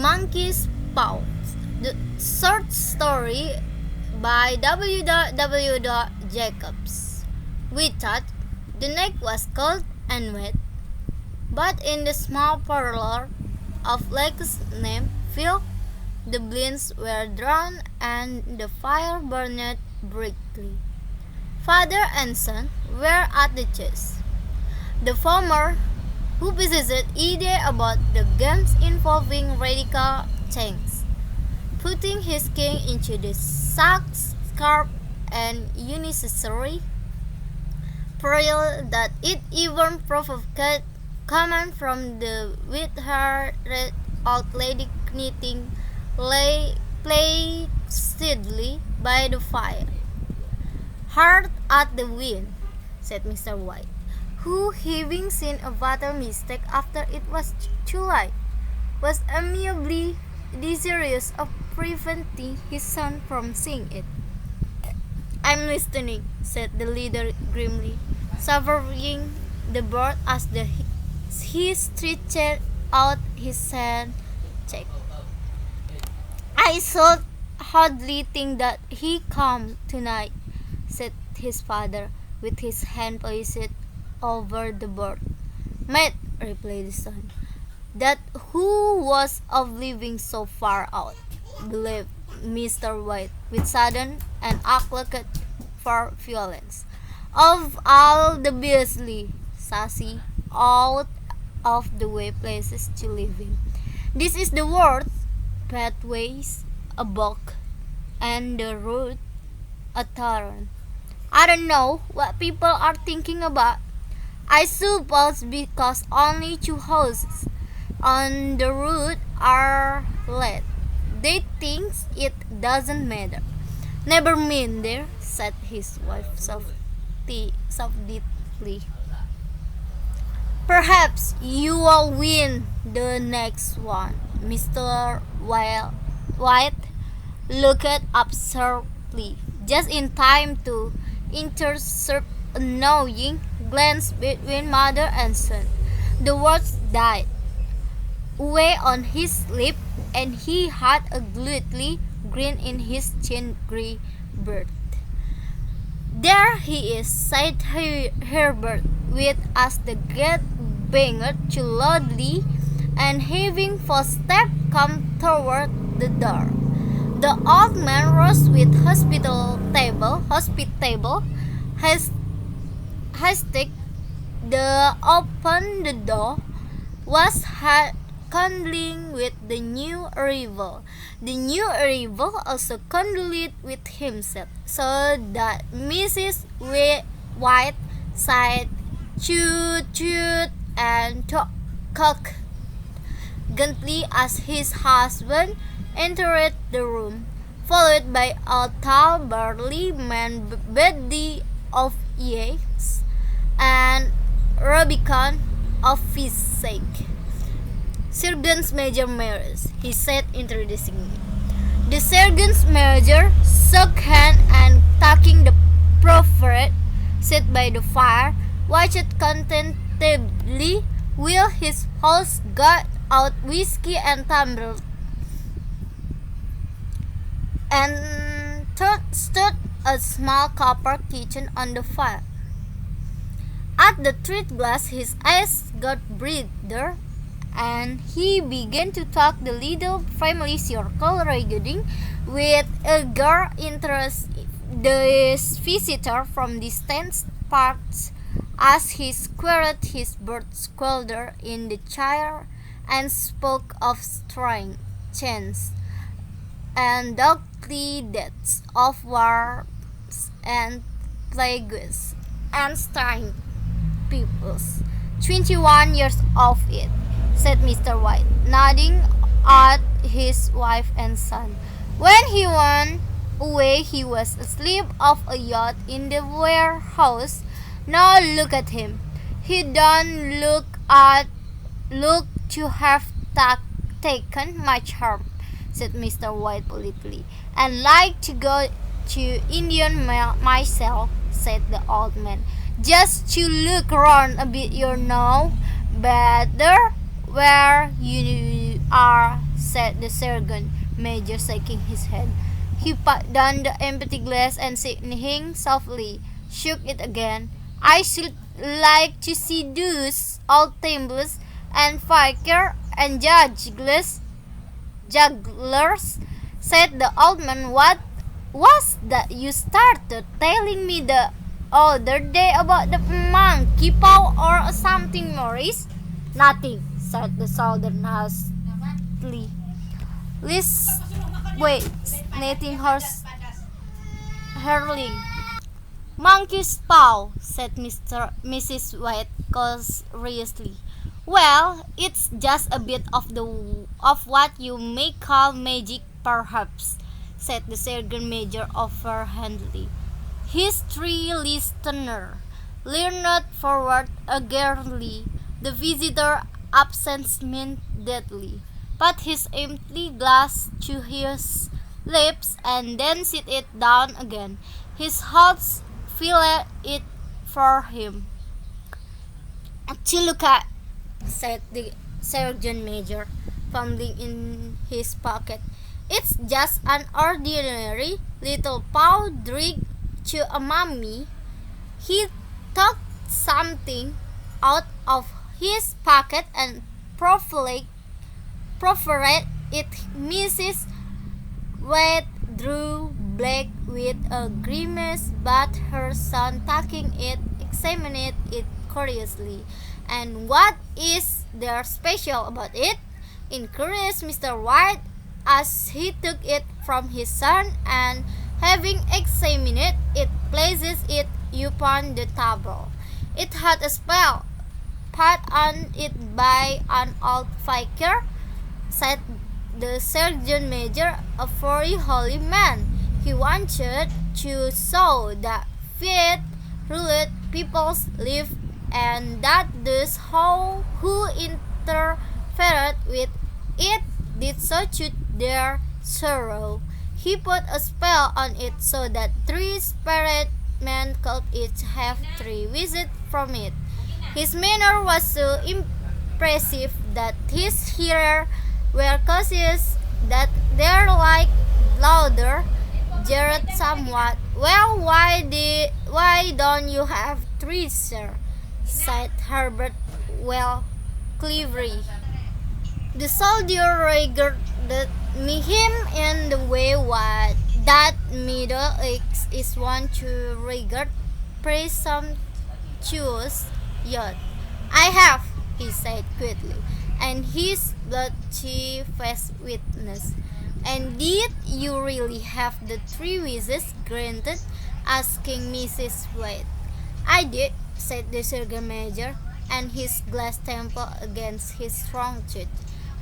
Monkey's Paw. The short story by W. Jacobs. We thought the night was cold and wet, but in the small parlor of Lake's name Phil, the blinds were drawn and the fire burned brightly. Father and son were at the chess. The former, who possessed idea about the games involving radical change, putting his king into the sacks, scarf, and unnecessary peril that it even provoked comment from the with-haired old lady knitting lay placidly by the fire. "Hard at the wind," said Mr. White, who, having seen a fatal mistake after it was too late, was amiably desirous of preventing his son from seeing it. "I'm listening," said the leader grimly, surveying the board as he stretched out his hand cheek. "I should hardly think that he come tonight," said his father, with his hand poised over the board. "Mate," replied the son, "that who was of living so far out," believed Mr. White, with sudden and outlook for violence. "Of all the beastly, sassy, out of the way places to live in. This is the world, pathways, a bog, and the road, a torrent. I don't know what people are thinking about. I suppose because only 2 houses on the road are let, they think it doesn't matter." "Never mind, dear," said his wife softly. "Perhaps you will win the next one." Mr. White looked up sharply, just in time to intercept a knowing glance between mother and son. The words died away on his lip, and he had a gluttony grin in his chin-gray beard. "There he is," said Herbert, with as the gate banged too loudly, and having footsteps come toward the door. The old man rose with hospitable haste. Opened the door, was condoled with the new arrival. The new arrival also condoled with himself, so that Mrs. White sighed, chewed, and coughed gently as his husband entered the room, followed by a tall, burly man, body of years and rubicund of physique. "Sergeant Major Maris," he said, introducing me. The sergeant major shook hands and, taking the proffered seat by the fire, watched contentedly while his host got out whiskey and tumbler and stood a small copper kitchen on the fire. At the third glass his eyes got brighter, and he began to talk the little family circle regarding with eager interest this visitor from distant parts, as he squared his bird's shoulder in the chair and spoke of strange chances and doubtly deaths of wars and plagues and strange peoples. 21 years of it," said Mr. White, nodding at his wife and son. "When he went away he was asleep off a yacht in the warehouse. Now look at him. He don't look to have taken much harm," said Mr. White politely. "And like to go to Indian myself," said the old man. "Just to look around a bit, you know, better where you are said the sergeant major, shaking his head. He put down the empty glass and singing softly, shook it again. I should like to see those old tumblers and fakir and jugglers, said the old man. What was that you started telling me the other day about the monkey paw or something, Maurice? Nothing, said the soldier hastily. Let's wait, knitting horse hurling. Monkey's paw, said Mrs. White curiously. Well, it's just a bit of what you may call magic, perhaps, said the sergeant major offhandedly. His three listener leaned forward eagerly. The visitor absent deadly, put his empty glass to his lips and then set it down again. His host filled it for him. To look at, said the sergeant major, fumbling in his pocket. It's just an ordinary little paw drink to a mummy. He took something out of his pocket and proffered it. Mrs. White drew black with a grimace, but her son, taking it, examined it curiously. And what is there special about it? Inquired Mr. White as he took it from his son, and having examined it, places it upon the table. It had a spell put on it by an old fakir, said the sergeant major, a very holy man. He wanted to show that faith ruled people's lives, and that those who interfered with it did so to their sorrow. He put a spell on it so that three spirit men could each have 3 visits from it. His manner was so impressive that his hearers were cautious that their louder jeered somewhat. Well, why don't you have 3, sir? Said Herbert, well, cleverly. The soldier regarded him in the way that middle-aged is wont to regard presumptuous youth. I have, he said quickly, and his bloody face witnessed. And did you really have the 3 wishes granted? Asking Mrs. White. I did, said the sergeant major, and his glass temple against his strong tooth.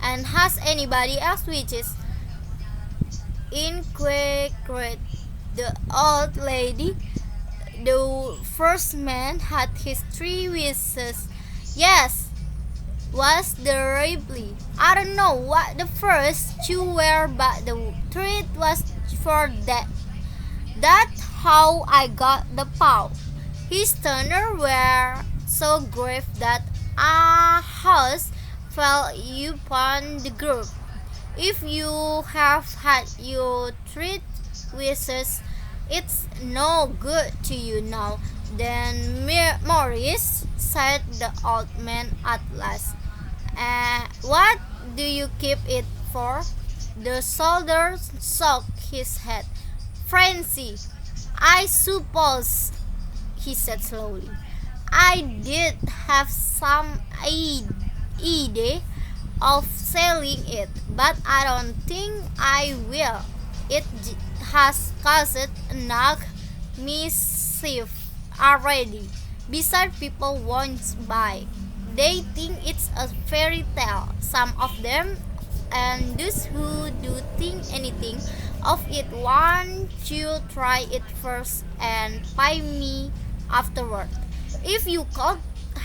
And has anybody else wishes? Inquired the old lady. The first man had his 3 wishes. Yes, was the reply. I don't know what the first 2 were, but the 3rd was for that. That's how I got the paw. His tones were so grave that a hush fell upon the group. If you have had your 3 wishes, it's no good to you now, then, Maurice, said the old man at last. What do you keep it for? The soldier shook his head. Fancy, I suppose, he said slowly. I did have some idea of selling it, but I don't think I will. It has caused enough mischief already. Besides, people won't buy. They think it's a fairy tale, some of them, and those who do think anything of it want to try it first and pay me afterward. If you could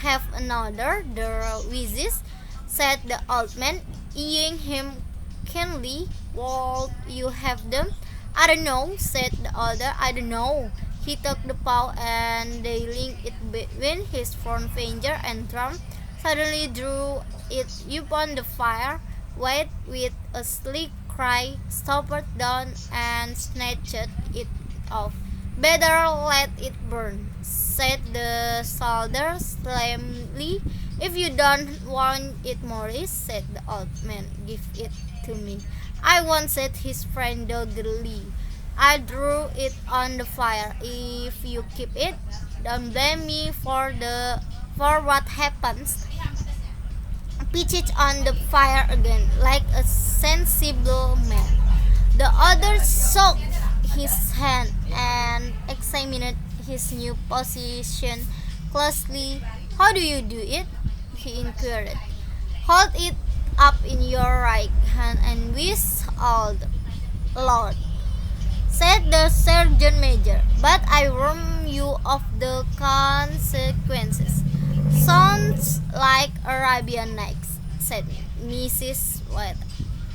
have another, the wishes, said the old man, eyeing him keenly. Would you have them? I don't know, said the other. I don't know. He took the paw and dialing it between his forefinger and thumb, suddenly drew it upon the fire. White, with a sleek cry, stooped down and snatched it off. "Better let it burn," said the soldier solemnly. "If you don't want it, Maurice," said the old man, "give it to me." "I won't," said his friend doggedly. "I drew it on the fire. If you keep it, don't blame me for what happens." Pitch it on the fire again, like a sensible man. The other shook his hand and examined his new position closely. "How do you do it?" he inquired. "Hold it up in your right hand and whistle loud," said the sergeant major. "But I warn you of the consequences." "Sounds like Arabian Nights," said Mrs. White,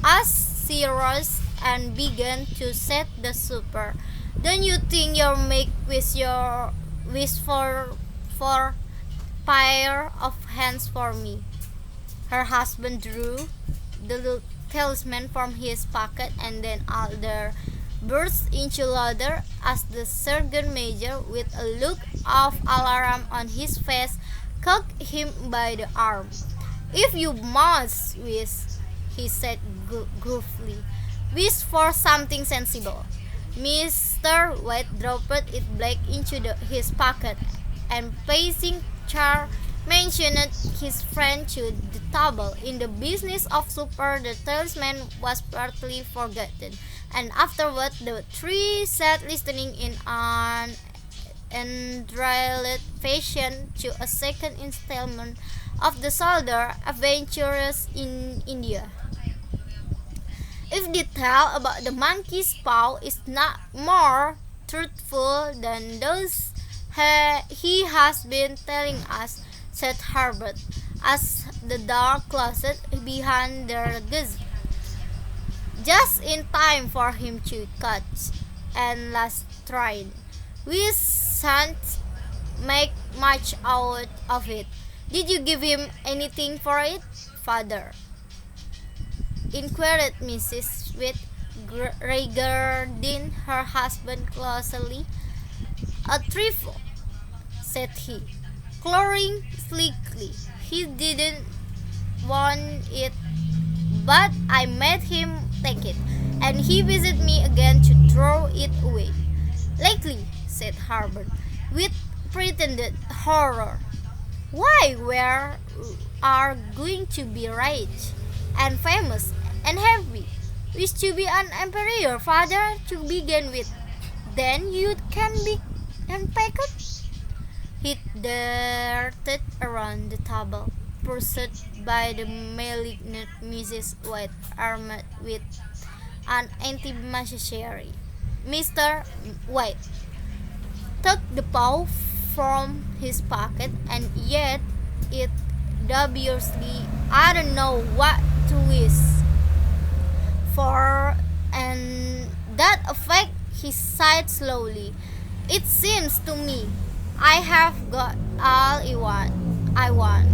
as she rose and began to set the supper. "Don't you think you'll make wish for pair of hands for me?" Her husband drew the talisman from his pocket, and then Alder burst into laughter as the sergeant major, with a look of alarm on his face, caught him by the arm. "If you must wish," he said gruffly, "wish for something sensible." Mr. White dropped it back into his pocket, and pacing chair, mentioned his friend to the table. In the business of supper, the talisman was partly forgotten, and afterward the three sat listening in an enthralled fashion to a second installment of the Soldier Adventures in India. If the tale about the monkey's paw is not more truthful than those he has been telling us, said Herbert, as the door closed behind their guest, just in time for him to catch and last train. "We shan't make much out of it. Did you give him anything for it, father?" inquired Mrs. Sweet, regarding her husband closely. "A trifle," said he, coloring slightly. "He didn't want it, but I made him take it, and he visited me again to throw it away." "Likely," said Herbert, with pretended horror. "Why, we are going to be rich and famous and happy. Wish to be an emperor, father, to begin with. Then you can be unpacked." He darted around the table, pursued by the malignant Mrs. White, armed with an anti-machinery. Mr. White took the paw from his pocket and yet it dubiously. "I don't know what to wish for, and that effect," he sighed slowly. "It seems to me I have got all I want.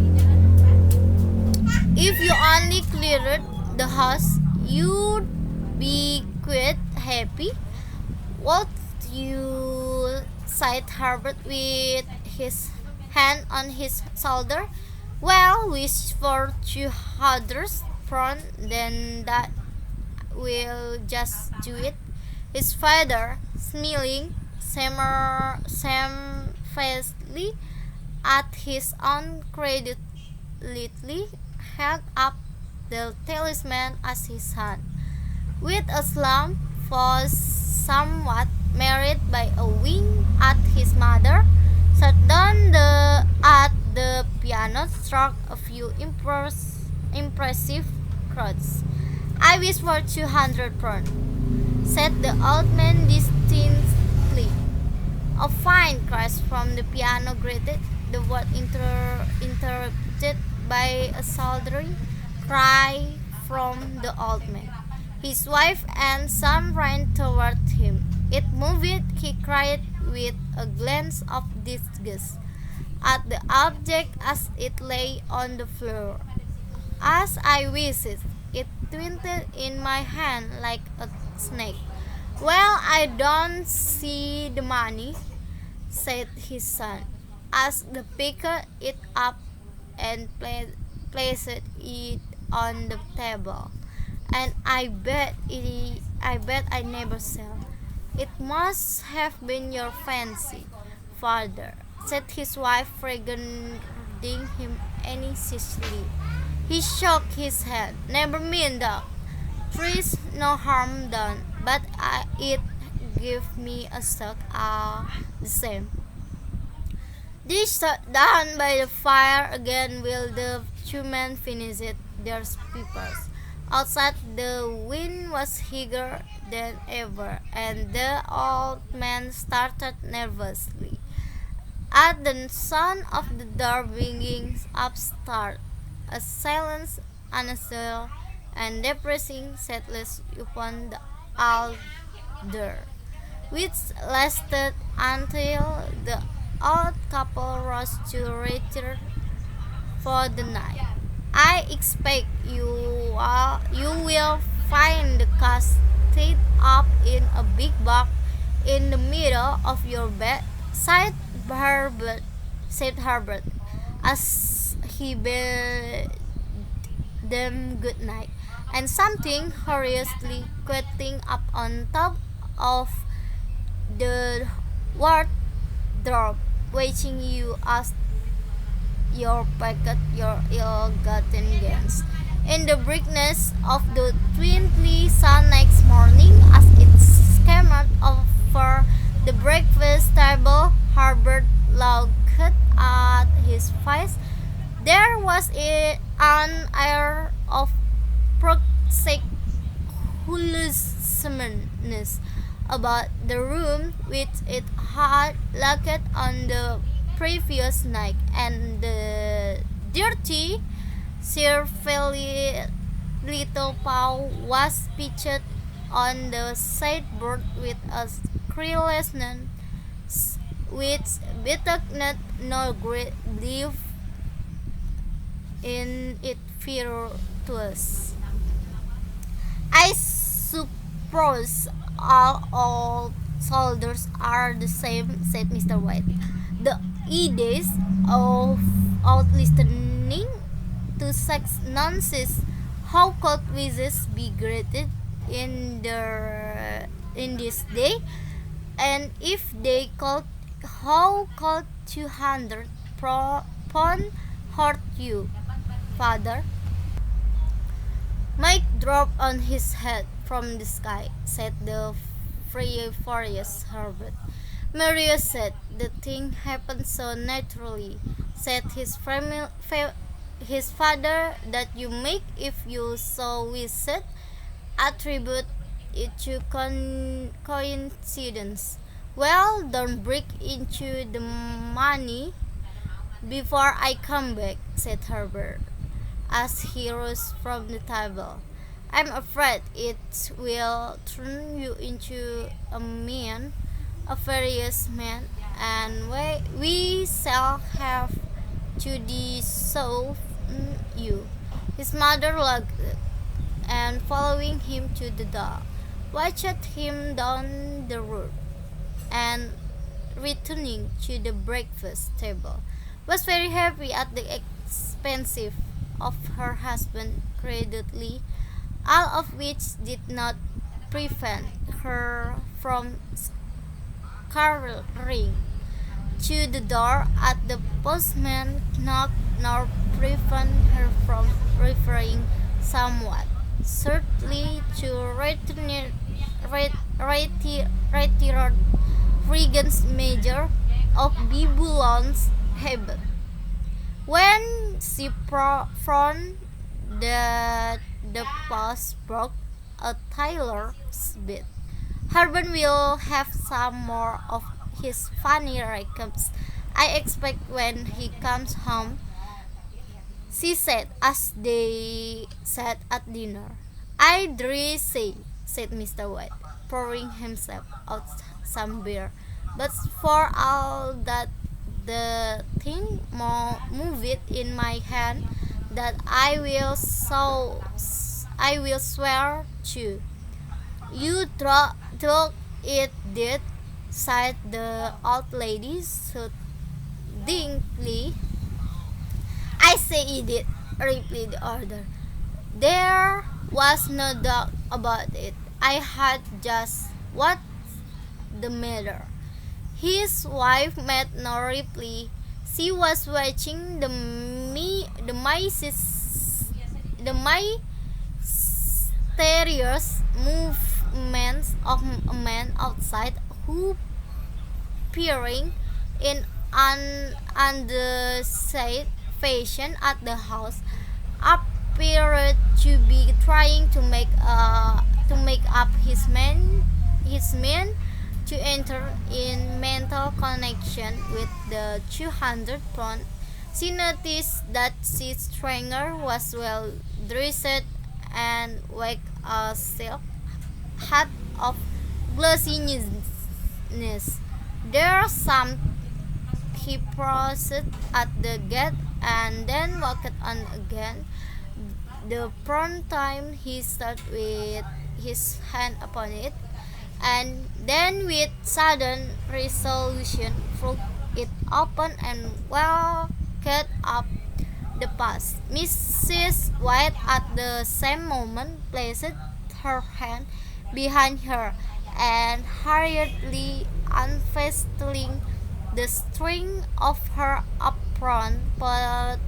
If you only cleared the house, you'd be quite happy, would you?" sighed Herbert, with his hand on his shoulder. "Well, wish for 200 pounds, then that will just do it." His father, smiling shamefacedly at his own credulity, held up the talisman as his son. With a slump, was somewhat married by a wink at his mother, sat down at the piano, struck a few impressive chords. "I wish for 200 pounds," said the old man distinctly. A fine crash from the piano greeted the word, interrupted by a soldering cry from the old man. His wife and son ran toward him. "It moved," he cried, with a glance of disgust at the object as it lay on the floor. "As I wished it twisted in my hand like a snake. Well, I don't see the money, said his son, as the picker it up and placed it on the table. And I bet I never sell. It must have been your fancy, father, said his wife, regarding him anxiously. He shook his head. Never mind that. Trees no harm done, but it give me a shock all the same. They sat down by the fire again while the two men finished their papers. Outside, the wind was higher than ever, and the old man started nervously. At the sound of the door bringing upstart, a silence unusual and depressing settled upon the alder, which lasted until the old couple rose to retire for the night. I expect you will find the cat tied up in a big box in the middle of your bed, Herbert, said Herbert, as he bade them good night, and something hurriedly quitting up on top of the wardrobe, waiting you as your packet, your ill-gotten gains. In the brightness of the twinkling sun next morning, as it scampered over the breakfast table, Herbert looked at his face. There was an air of promiscuousness about the room which it had locked on the previous night, and the dirty, surface little paw was pitched on the sideboard with a carelessness which betokened no great belief in its virtues. I suppose all old soldiers are the same, said Mr. White. The ideas of out listening to such nonsense. How could wishes be granted in this day? And if they could, how could 200 pound hurt you, father? Mike dropped on his head from the sky, said the furious Herbert. Maria said the thing happened so naturally, said his father, that you make, if you so wish it, attribute it to coincidence. Well, don't break into the money before I come back, said Herbert, as he rose from the table. I'm afraid it will turn you into a man, a various man, and we shall have to dissolve you. His mother looked, and following him to the door, watched him down the road, and returning to the breakfast table, was very happy at the expense of her husband credulity, all of which did not prevent her from scurrying to the door at the postman knock, nor prevent her from referring somewhat shortly to retired Regan's Major of Bibulon's Habit. When she found that the post broke a tailor's bit, Herbert will have some more of his funny recaps, I expect, when he comes home, she said as they sat at dinner. I dare say, said Mr. White, pouring himself out some beer, but for all that the thing moved in my hand that I I will swear to. You took it did, sighed the old lady soothingly. I say it did, replied the other. There was no doubt about it. I had just what the matter. His wife made no reply. She was watching the mysterious movements of a man outside who, peering in an undeceived fashion at the house, appeared to be trying to make up his mind to enter in mental connection with the 200 pound. She noticed that his stranger was well dressed and wore a silk hat of glossiness. There some he paused at the gate and then walked on again. The prompt time he stood with his hand upon it, and then with sudden resolution threw it open and walked up the path. Mrs. White at the same moment placed her hand behind her and hurriedly unfastening the string of her apron put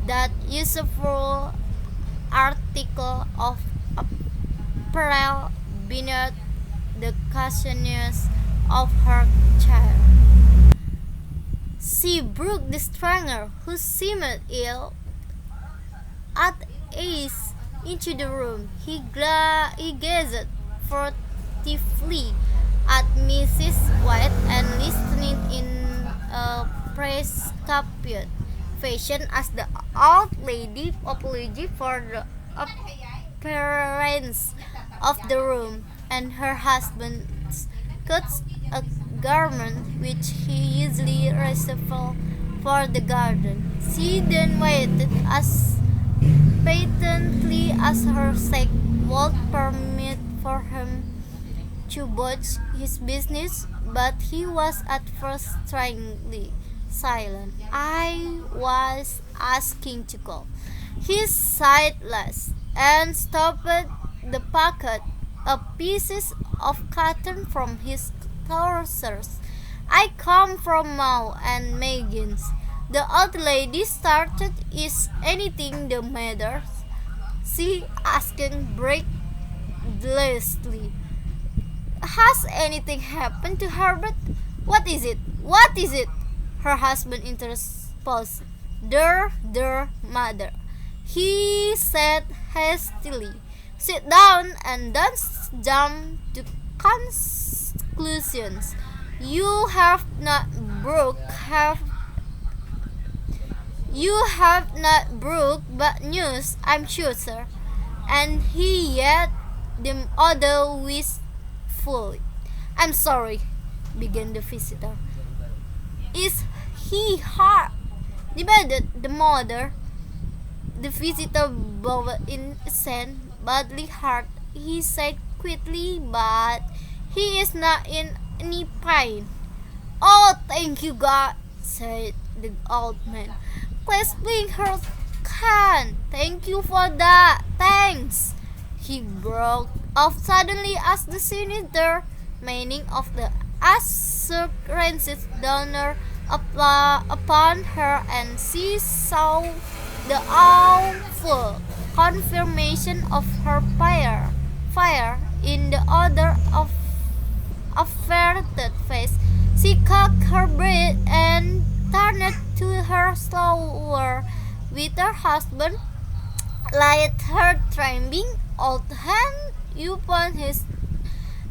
that useful article of apparel beneath the cushions of her chair. She broke the stranger, who seemed ill at ease, into the room. He gazed furtively at Mrs. White and listened in a preoccupied fashion as the old lady apologized for the appearance of the room and her husband's cut a garment which he usually reserved for the garden. She then waited as patiently as her sake would permit for him to budge his business, but he was at first strangely silent. I was asking to call. He sighed last and stopped the packet of pieces of cotton from his trousers. I come from Mau and Megan's. The old lady started. Is anything the matter? She asked breathlessly. Has anything happened to Herbert? What is it? What is it? Her husband interposed. Dear mother, he said hastily. Sit down and don't jump to conclusions. You have not broke bad news, I'm sure, sir. And he yet the other wistfully. I'm sorry, began the visitor. Is he hurt? Demanded the mother. The visitor bowed in assent. Badly hurt, he said quickly, but he is not in any pain. Oh, thank you, God, said the old man, clasping her hand. Thank you for that. Thanks. He broke off suddenly as the sinister meaning of the assurances dawned upon her, and she saw the awful confirmation of her fire in the other of averted face. She caught her breath and turned to her slower with her husband, laid her trembling old hand upon his.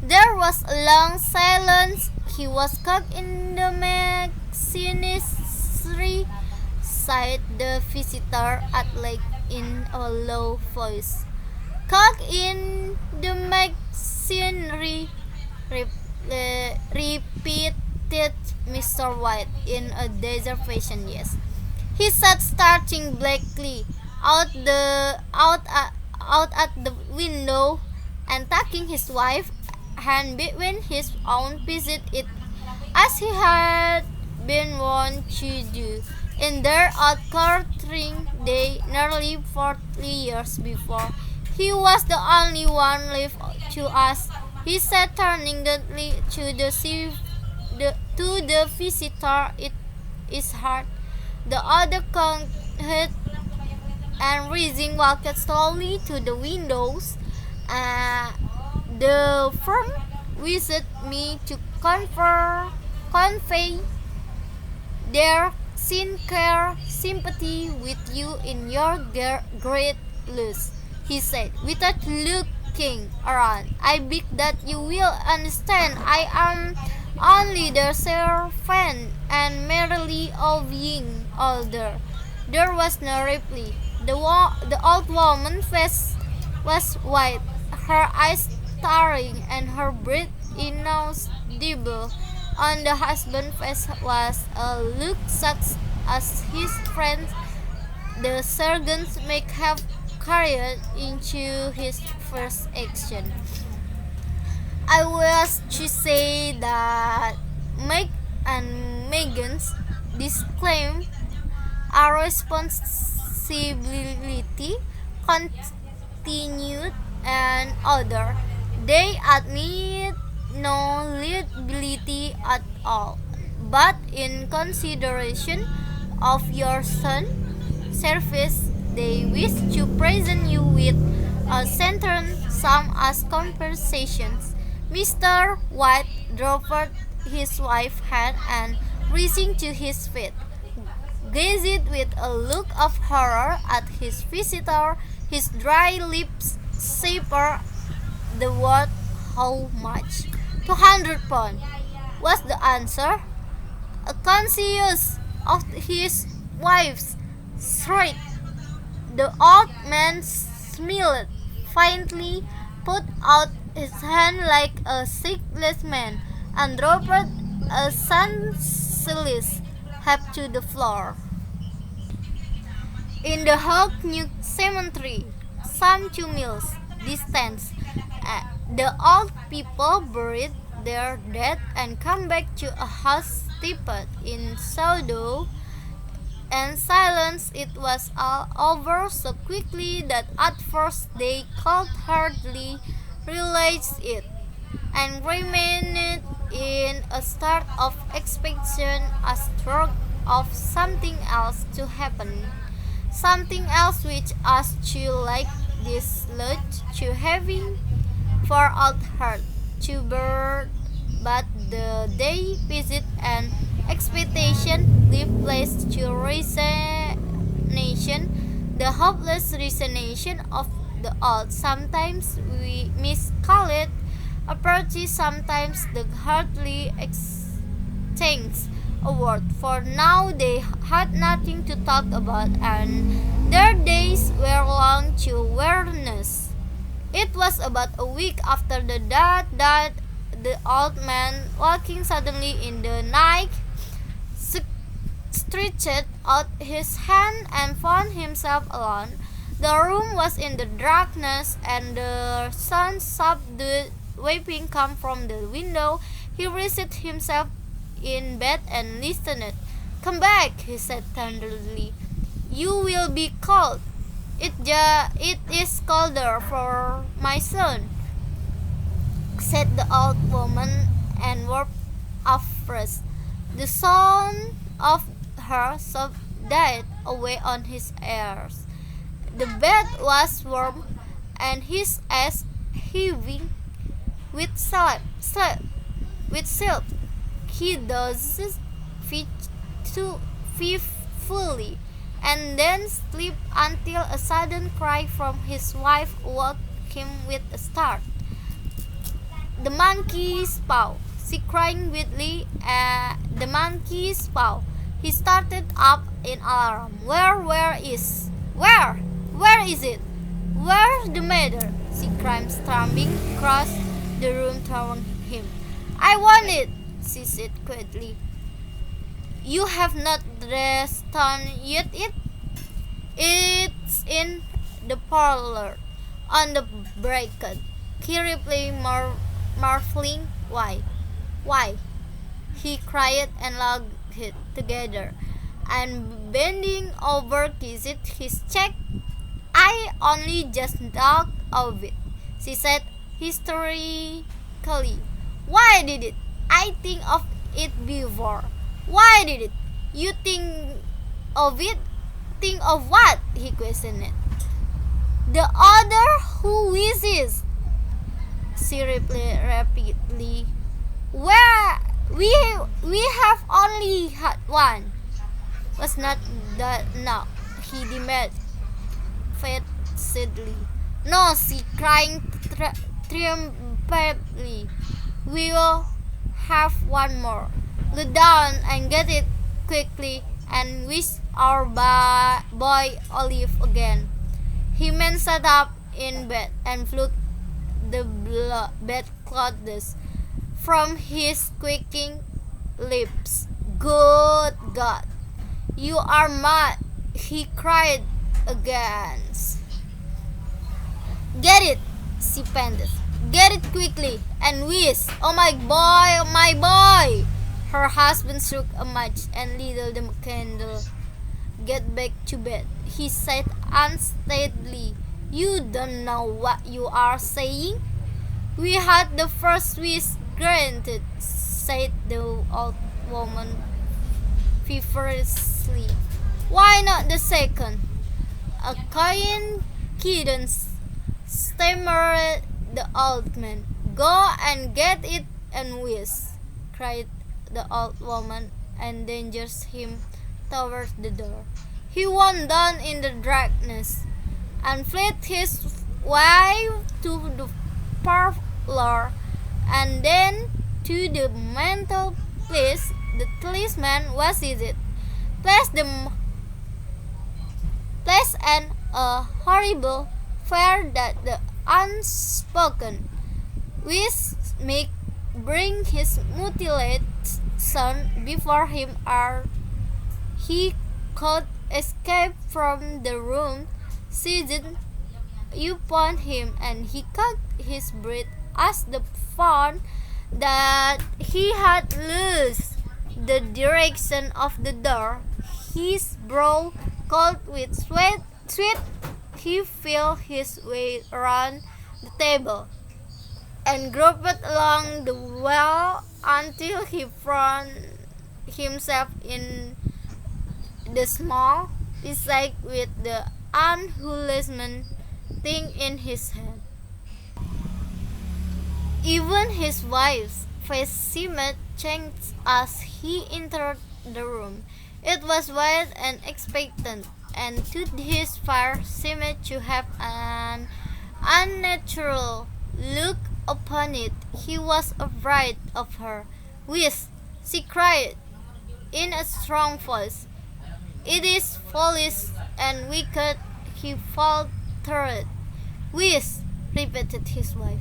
There was a long silence. He was caught in the machinery, sighed the visitor at length in a low voice. Caught in the machinery, repeated Mr. White in a dazed fashion. Yes, he said, starting blankly out at the window and tucking his wife's hand between his own, visited it as he had been wont to do in their odd courting day nearly 40 years before. He was the only one left to us, he said, turning gently to the visitor. It is hard. The other concurred and rising walked slowly to the windows. The firm wished me to convey their sincere sympathy with you in your great loss, he said, without looking around. I beg that you will understand I am only the servant and merely of being older. There was no reply. The old woman's face was white, her eyes staring, and her breath inaudible. On the husband's face was a look such as his friends, the sergeants, may have carried into his first action. I was to say that Meg and Megan's disclaim our responsibility continued and other. They admit no liability at all, but in consideration of your son's service, they wish to present you with a certain sum as compensation. Mr. White dropped his wife's hand and, rising to his feet, gazed with a look of horror at his visitor. His dry lips savoured the word, "How much?" £200 was the answer. Conscious of his wife's shriek, the old man smiled faintly, put out his hand like a sightless man, and dropped a senseless heap to the floor. In the Hawk New Cemetery, some 2 miles distant, the old people buried their dead and come back to a house steeped in shadow and silence. It was all over so quickly that at first they could hardly realize it, and remained in a state of expectation, a stroke of something else to happen. Something else which us too like this lodge to having far out heart to bird, but the day visit and expectation give place to resignation, the hopeless resignation of the old. Sometimes we miscall it apathy, sometimes the hardly exchange a word, for now they had nothing to talk about, and their days were long to weariness. It was about a week after the death that the old man, walking suddenly in the night, stretched out his hand and found himself alone. The room was in the darkness, and the sun's subdued waving came from the window. He raised himself in bed and listened. "Come back," he said tenderly. "You will be cold. It is colder for my son," said the old woman, and warped afresh. The sound of her sob died away on his ears. The bed was warm, and his eyes heaving with sleep. He dozed fitfully, and then slept until a sudden cry from his wife woke him with a start. "The monkey's paw!" she cried wildly. The monkey's paw! He started up in alarm. Where is it? Where's the matter?" she cried, stamping across the room toward him. "I want it," she said quietly. "You have not dressed yet? It's in the parlor." on the bracket. He replied, marveling, "Why? Why?" He cried and locked it together, and bending over kissed his cheek. "I only just thought of it," she said hysterically. "Why did it? I think of it before. Why did it? You think of it? Think of what?" he questioned. "The other who wishes," she replied rapidly. "Where we have only had one." "Was not that enough?" he demanded fatuously. "No," she cried triumphantly. "We will have one more. Look down and get it quickly, and wish our boy Olive again." He-Man sat up in bed and flew the bedclothes from his quaking lips. "Good God, you are mad!" he cried aghast. "Get it," she panted. "Get it quickly, and whiz! Oh my boy, oh my boy!" Her husband struck a match and lit the candle. "Get back to bed," he said unsteadily. "You don't know what you are saying." "We had the first wish granted," said the old woman feverishly. "Why not the second?" "A coincidence," stammered the old man. "Go and get it and whiz," cried the old woman, and dashed him toward the door. He went down in the darkness and fled his way to the parlor and then to the mantelpiece. The talisman was seated, placed and a horrible fear that the unspoken wish might bring his mutilated son before him ere he could escape from the room seized upon him, and he caught his breath as the found that he had lost the direction of the door. His brow cold with sweat, he felt his way around the table and groped along the wall until he found himself in the small sack with the unwholesome thing in his hand. Even his wife's face seemed changed as he entered the room. It was white and expectant, and to his fire seemed to have an unnatural look upon it. He was afraid of her. "Whiz!" she cried in a strong voice. "It is foolish and wicked," he faltered. "Whiz!" repeated his wife.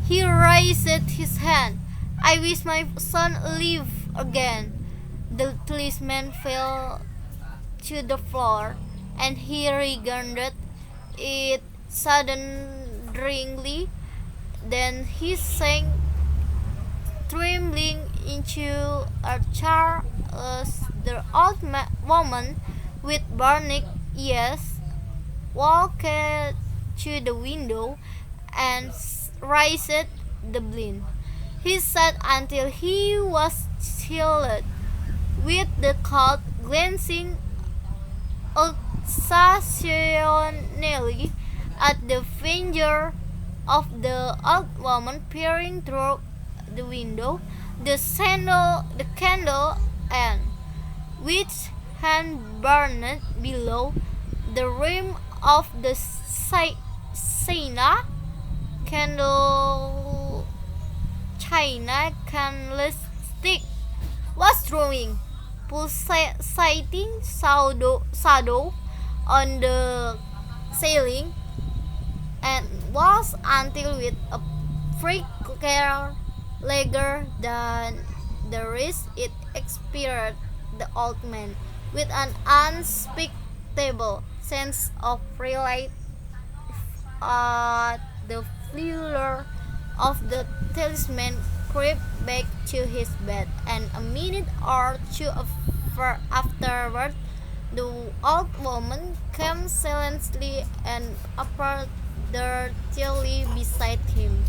He raised his hand. "I wish my son lived again." The policeman fell to the floor, and he regarded it shudderingly. Then he sank trembling into a chair as the old woman with burning eyes walked to the window and raised the blind. He sat until he was chilled, with the cold glancing occasionally at the figure of the old woman peering through the window. The candle end, which had burned below the rim of the china candlestick, was throwing pulsating shadow on the ceiling, and was until with a freak larger than the rest. It expired the old man with an unspeakable sense of relief at the fleur of the talisman, crept back to his bed, and a minute or two afterward, the old woman came silently and appeared directly beside him.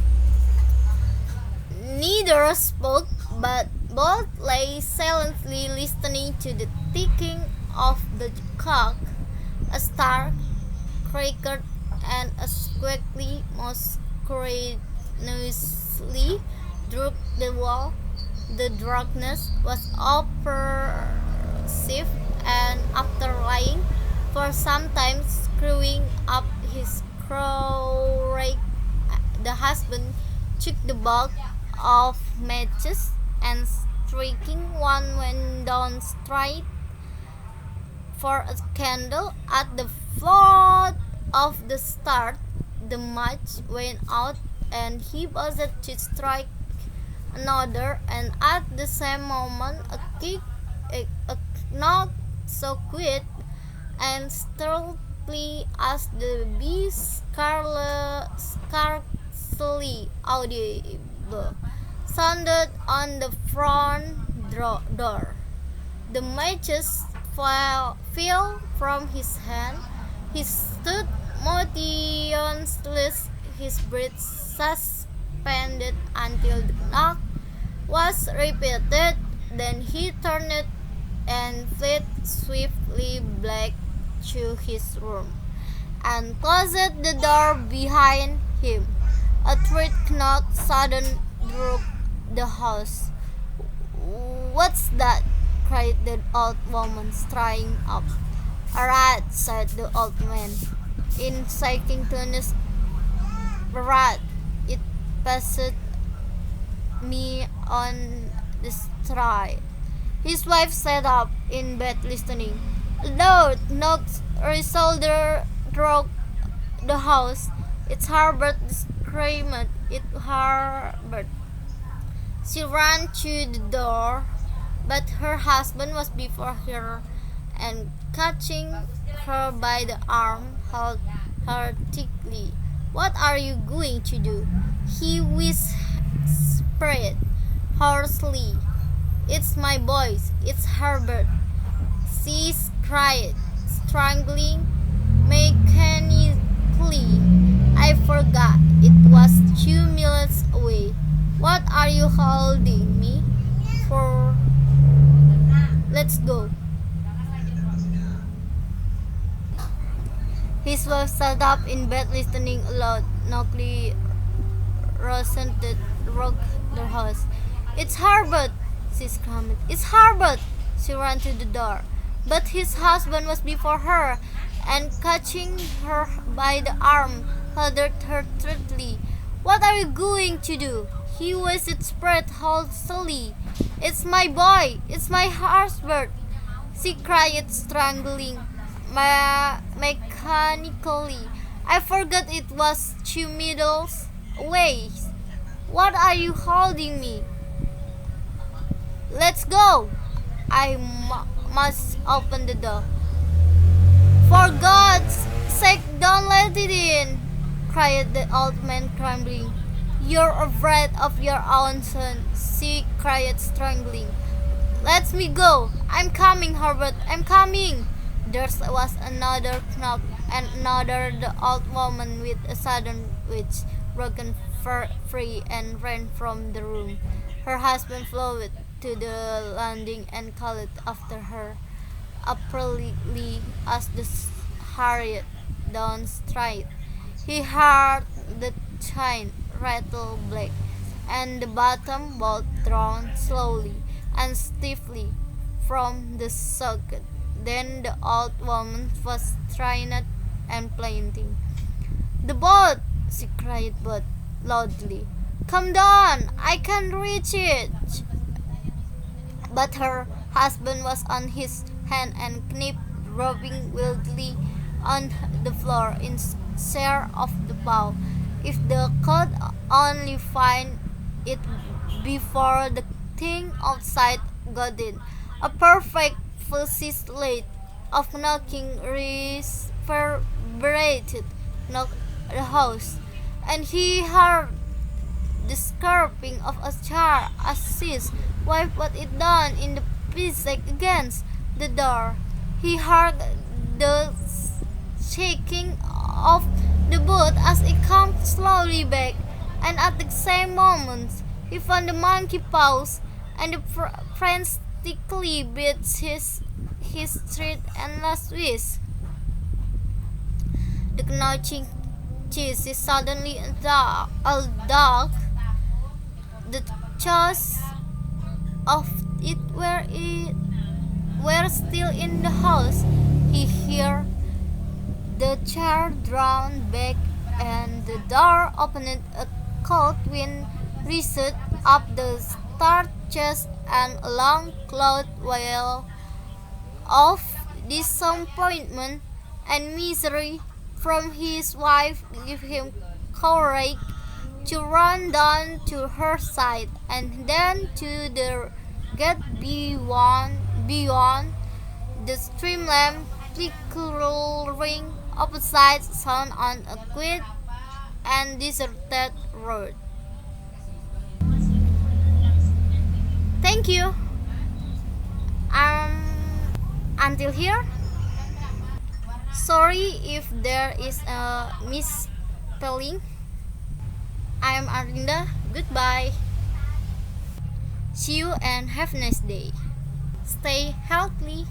Neither spoke, but both lay silently listening to the ticking of the clock. A star crackled and a squeaky mouse noisily drooped the wall. The darkness was oppressive, and after lying for some time screwing up his crow's, the husband took the bulk of matches and striking one went down straight for a candle at the flood of the start. The match went out, and he paused to strike another, and at the same moment a knock so quick and startling as the bee scarcely audible sounded on the front door. The matches fell from his hand. He stood motionless, his breath suspended until the knock was repeated. Then he turned and fled swiftly back to his room and closed the door behind him. A third knock suddenly shook the house. "What's that?" cried the old woman, starting up. "A rat," said the old man, in shaking tones. "A rat. It passed me on the street." His wife sat up in bed listening. A door knocked resounded through the house. "It's Herbert!" screamed. "It's Herbert!" She ran to the door, but her husband was before her, and catching her by the arm, held her tightly. "What are you going to do?" he whispered hoarsely. "It's my boy. It's Herbert!" she cried, struggling mechanically. "I forgot. It was 2 minutes away. What are you holding me for? Let's go." His wife sat up in bed listening. A loud knockly resounded through the house. "It's Herbert!" she screamed. "It's Herbert!" She ran to the door, but his husband was before her, and catching her by the arm, held her tightly. "What are you going to do?" he whispered hoarsely. "It's my boy! It's my husband!" she cried, struggling mechanically. "I forgot it was 2 minutes away. What are you holding me? Let's go. I must open the door." "For God's sake, don't let it in!" cried the old man, trembling. "You're afraid of your own son," she cried, struggling. "Let me go. I'm coming, Herbert. I'm coming." There was another knock, and another. The old woman, with a sudden witch, broken free and ran from the room. Her husband followed to the landing and called after her appropriately as the hurried down street. He heard the chain rattle back, and the bottom bolt drawn slowly and stiffly from the socket. Then the old woman was strained and panting. "The boat!" she cried loudly. "Come down! I can't reach it!" But her husband was on his hand and knees, dropping wildly on the floor in search of the bow. If they could only find it before the thing outside got in. A perfect fusillade of knocking reverberated, knock the house, and he heard the scraping of a chair as his wife put it down in the physic against the door. He heard the shaking of the boat as it came slowly back, and at the same moment he found the monkey paws, and the frantically beat his street and last wish. The crouching cheese is suddenly dark. The jaws of it were still in the house. He heard the chair drawn back and the door opened. A cold wind rustled up the starched chest, and a long cloud wail of disappointment and misery from his wife gave him courage to run down to her side, and then to the gate beyond the stream lamp flickering opposite sun on a quiet and deserted road. Thank you. Um, until here. Sorry if there is a misspelling. I am Arlinda. Goodbye. See you and have a nice day. Stay healthy.